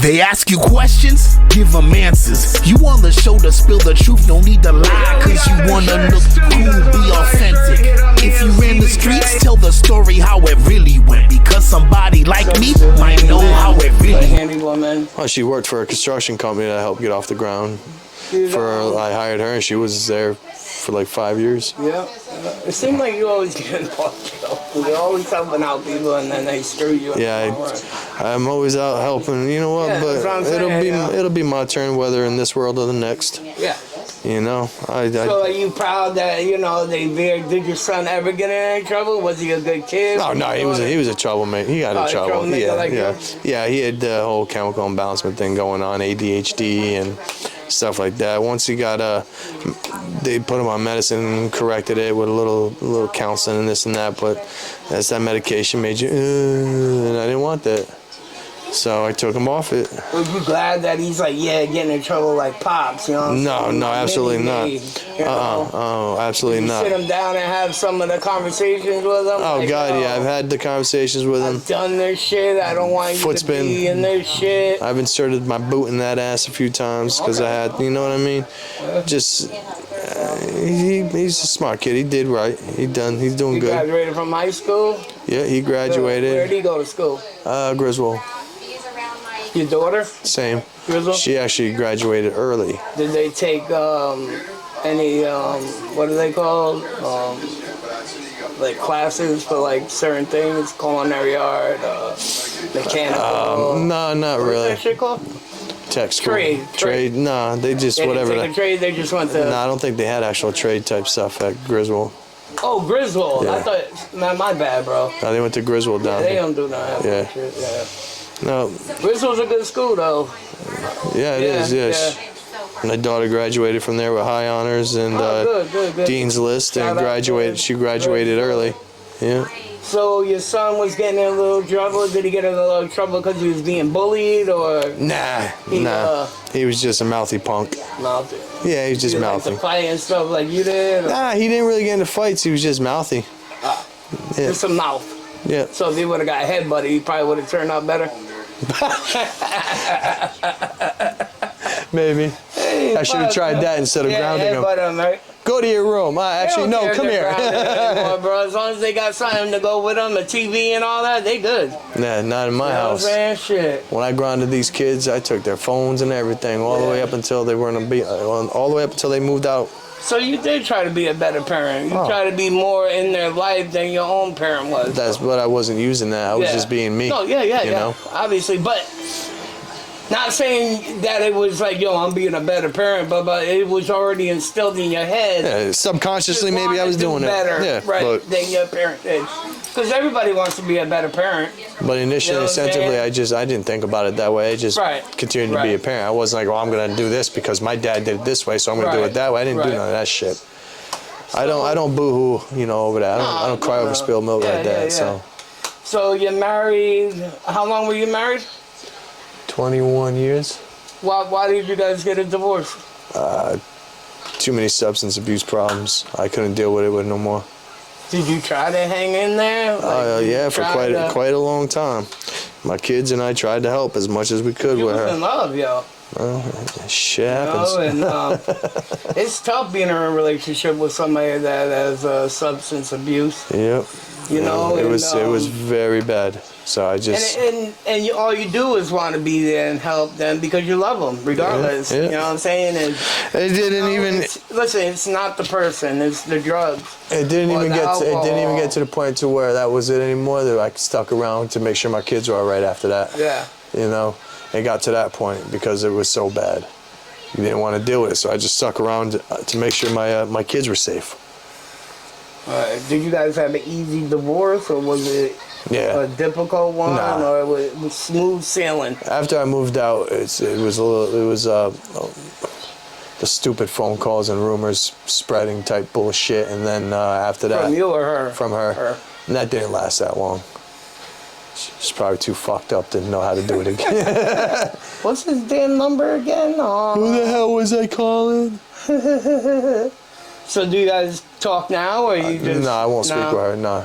They ask you questions, give them answers. You on the show to spill the truth, no need to lie, cause you wanna look cool, be authentic. If you ran the streets, tell the story how it really went, because somebody like me might know how it really went. Well, she worked for a construction company that helped get off the ground. I hired her and she was there for like 5 years. Yeah. It seems like you always get involved. You're always helping out people and then they screw you. Yeah, I'm always out helping. You know what? Yeah, but it'll be my turn, whether in this world or the next. Yeah. You know, So are you proud that did your son ever get in any trouble? Was he a good kid? No, he was a troublemaker. He got in trouble. Yeah. He had the whole chemical imbalancement thing going on, ADHD and stuff like that. Once he got they put him on medicine, corrected it with a little counseling and this and that, but that's that medication made you, and I didn't want that. So I took him off it. Was you glad that he's getting in trouble like Pops, you know? No, absolutely not. Absolutely not. Sit him down and have some of the conversations with him? Oh, God, yeah, I've had the conversations with him. I've done this shit, I don't want you to be in this shit. I've inserted my boot in that ass a few times because I had, you know what I mean? Just, he's a smart kid. He did right. He's doing good. He graduated from high school? Yeah, he graduated. Where did he go to school? Griswold. Your daughter? Same. Griswold? She actually graduated early. Did they take any, what are they called? Like classes for like certain things, culinary art, mechanical? No, not really. What's that shit called? Tech school. Trade. No, they just They whatever. Didn't take a trade. They just went to. No, I don't think they had actual trade type stuff at Griswold. Oh, Griswold. Yeah. I thought. Man, my bad, bro. No, they went to Griswold down They here. don't do none of that shit. Yeah. No. Griswold's a good school, though. Yeah, it is. Yes. Yeah. My daughter graduated from there with high honors and good. Dean's List, and graduated. She graduated early. Yeah. So your son was getting in a little trouble. Did he get in a little trouble because he was being bullied, or? Nah. He was just a mouthy punk. Mouthy. Yeah, he was just mouthy. Like to fight and stuff like you did. Or? Nah, he didn't really get into fights. He was just mouthy. Just a mouth. Yeah. So if he would have got headbutted, he probably would have turned out better. Maybe. Hey, I should have tried that instead of grounding him. Right? Go to your room. Actually, no, come here. Anymore, bro. As long as they got something to go with them, a TV and all that, they good. Nah, not in my house. You know what I'm saying? Shit. When I grounded these kids, I took their phones and everything all the way up until they all the way up until they moved out. So you did try to be a better parent. You try to be more in their life than your own parent was. That's what I wasn't using that. I was just being me. No, yeah. You know? Obviously, but not saying that it was like, I'm being a better parent, but it was already instilled in your head. Yeah, subconsciously, maybe I was doing better, it. Yeah, than your parent did. Because everybody wants to be a better parent. But initially, instinctively, I didn't think about it that way. I just continued to be a parent. I wasn't like, I'm going to do this because my dad did it this way, so I'm going to do it that way. I didn't do none of that shit. So, I don't boo-hoo, over that. I don't cry over spilled milk like that. Yeah. So you're married. How long were you married? 21 years. Why did you guys get a divorce? Too many substance abuse problems. I couldn't deal with it no more. Did you try to hang in there? Yeah, for quite a long time. My kids and I tried to help as much as we could with her. You was in love, yo. Well, shit happens. It's tough being in a relationship with somebody that has substance abuse. Yep. It was very bad. So I just and all you do is want to be there and help them because you love them, regardless. Yeah. You know what I'm saying? And it didn't even. Listen, it's not the person; it's the drugs. It didn't even get to the point to where that was it anymore. That I stuck around to make sure my kids were all right after that. Yeah. It got to that point because it was so bad. You didn't want to deal with it, so I just stuck around to make sure my kids were safe. Did you guys have an easy divorce, or was it a difficult one, or it was smooth sailing? After I moved out, it was the stupid phone calls and rumors spreading type bullshit, and then after that, from you or her? From her. And that didn't last that long. She's probably too fucked up to know how to do it again. What's his damn number again? Who the hell was I calling? So do you guys talk now, or you just... No, I won't speak with her, no.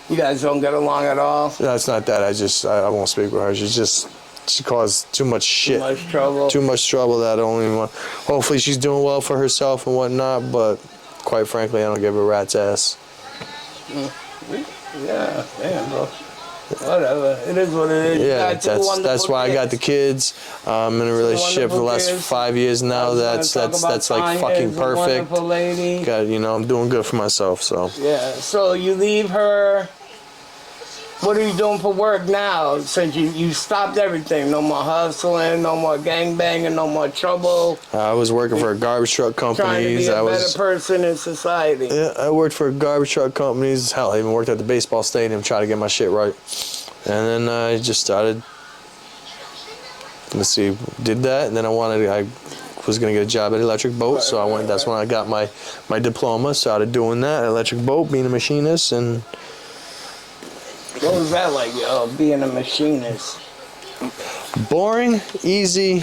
You guys don't get along at all? No, it's not that. I won't speak with her. She's just she caused too much shit. Too much trouble. Too much trouble that only one. Hopefully she's doing well for herself and whatnot, but quite frankly, I don't give a rat's ass. Yeah, damn, bro. Whatever. It is what it is. Yeah, that's why I got the kids. I'm in a relationship for the last 5 years now. That's like fucking perfect. Lady. Got, you know, I'm doing good for myself, so. Yeah. So you leave her. What are you doing for work now? Since you stopped everything, no more hustling, no more gangbanging, no more trouble. I was working for a garbage truck company. Trying to be a better person in society. Yeah, I worked for garbage truck companies. Hell, I even worked at the baseball stadium trying to get my shit right. And then I just started. Let's see, did that, and then I was gonna get a job at Electric Boat, so I went. That's when I got my diploma. Started doing that at Electric Boat, being a machinist, and. What was that like, being a machinist? Boring, easy.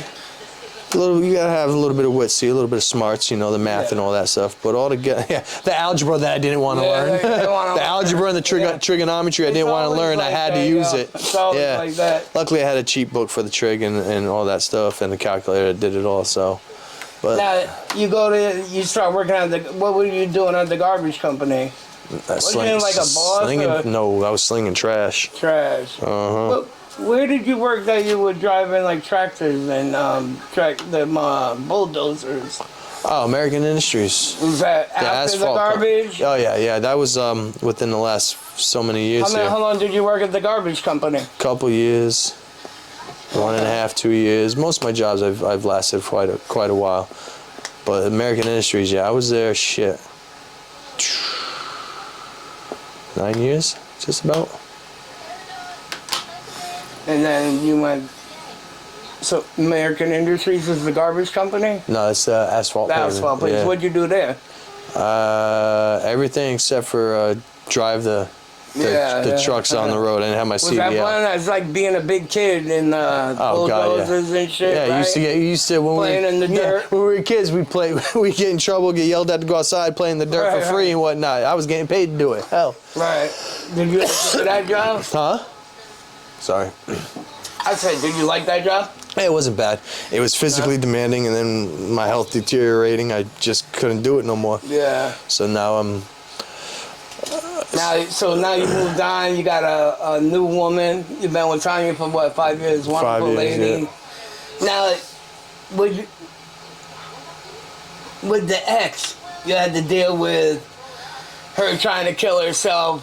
You gotta have a little bit of wits, a little bit of smarts, you know, the math and all that stuff. But all together, the algebra that I didn't want to learn, the algebra and the trigonometry I didn't want to learn. I had to use it. Yeah. Like that. Luckily, I had a cheat book for the trig and all that stuff, and the calculator that did it all. So. But now you start working at what were you doing at the garbage company? Was you like a boss? No, I was slinging trash. Trash. Where did you work that you were driving like tractors and bulldozers? Oh, American Industries. Was that after the garbage? Oh yeah. That was within the last so many years. How long did you work at the garbage company? Couple years, 1.5, 2 years. Most of my jobs I've lasted quite a while. But American Industries, I was there. Shit. 9 years, just about. And then you went. So American Industries is the garbage company? No, it's asphalt. The asphalt place. Yeah. What'd you do there? Everything except for drive the trucks on the road. I didn't have my CDL. Was that fun? It's like being a big kid in bulldozers and shit. Yeah, right? you used to when playing in the dirt. When we were kids, we get in trouble, get yelled at to go outside, play in the dirt for free and whatnot. I was getting paid to do it. Hell. Right. Did you like that job? Huh? Sorry. I said, did you like that job? It wasn't bad. It was physically demanding, and then my health deteriorating. I just couldn't do it no more. Yeah. So now I'm. Now you moved on. You got a new woman. You've been with Tanya for what, 5 years? Wonderful 5 years, lady. Yeah. Now, with the ex, you had to deal with her trying to kill herself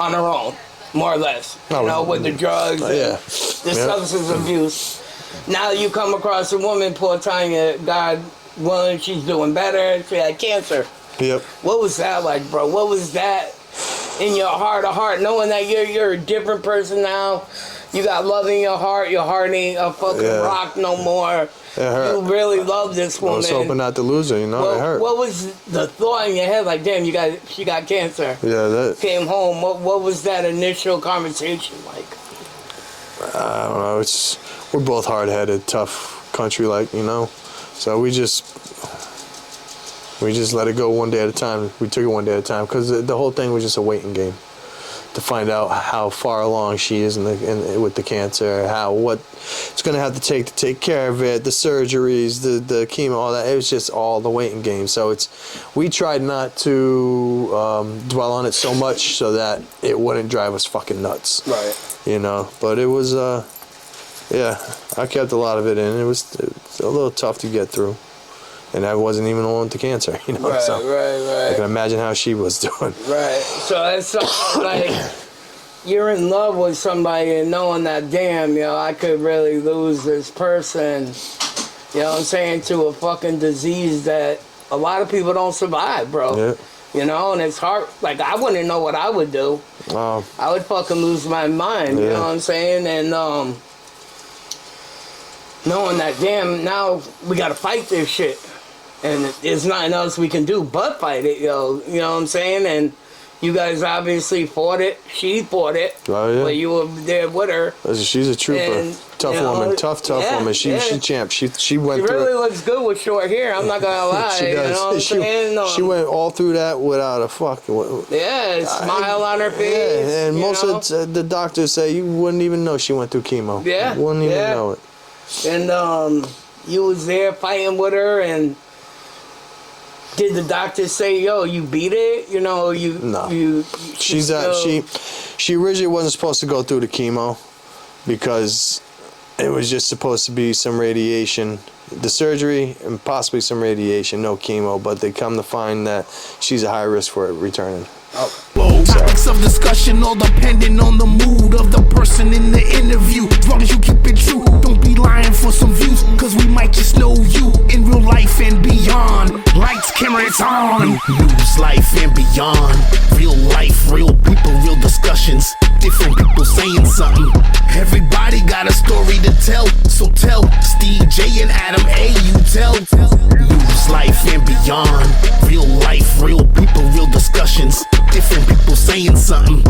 on her own, more or less. With the drugs, the substance abuse. Now you come across a woman, poor Tanya, God willing, she's doing better. She had cancer. Yep. What was that like, bro? What was that in your heart of heart, knowing that you're a different person now? You got love in your heart ain't a fucking rock no more. You really love this woman. I was hoping not to lose her, it hurt. What was the thought in your head? Like, damn, she got cancer. Yeah, that. Came home. What was that initial conversation like? I don't know. We're both hard-headed, tough country, So we just let it go one day at a time. We took it one day at a time because the whole thing was just a waiting game to find out how far along she is with the cancer, what it's going to have to take care of it, the surgeries, the chemo, all that. It was just all the waiting game. So we tried not to dwell on it so much so that it wouldn't drive us fucking nuts. Right. But it was, I kept a lot of it in. It was a little tough to get through. And I wasn't even alone with the cancer, Right. I can imagine how she was doing. Right. So that's like you're in love with somebody and knowing that, damn, I could really lose this person, what I'm saying, to a fucking disease that a lot of people don't survive, bro. Yeah. And it's hard. Like, I wouldn't know what I would do. I would fucking lose my mind, you know what I'm saying? And knowing that, damn, now we gotta fight this shit. And there's nothing else we can do but fight it, You know what I'm saying? And you guys obviously fought it. She fought it. Oh, yeah. But you were there with her. She's a trooper. tough woman. Tough woman. She champ. She went She through really it. looks good with short hair. I'm not gonna lie. She does. You know what I'm saying? She went all through that without a fuck. Yeah, smile on her face. Yeah, and most of the doctors say you wouldn't even know she went through chemo. Yeah, you wouldn't even know it. And you was there fighting with her, and did the doctor say, "Yo, you beat it"? You know, No. She's she originally wasn't supposed to go through the chemo because it was just supposed to be some radiation, the surgery and possibly some radiation, no chemo. But they come to find that she's a high risk for it returning. Topics of discussion all depending on the mood of the person in the interview. As long as you keep it true, don't be lying for some views, cause we might just know you in real life and beyond. Lights, camera, it's on. News, life and beyond. Real life, real people, real discussions. Different people saying something. Everybody got a story to tell, so tell Steve J and Adam A, you tell. News, life and beyond. Real life, real people, real discussions. Different people saying something.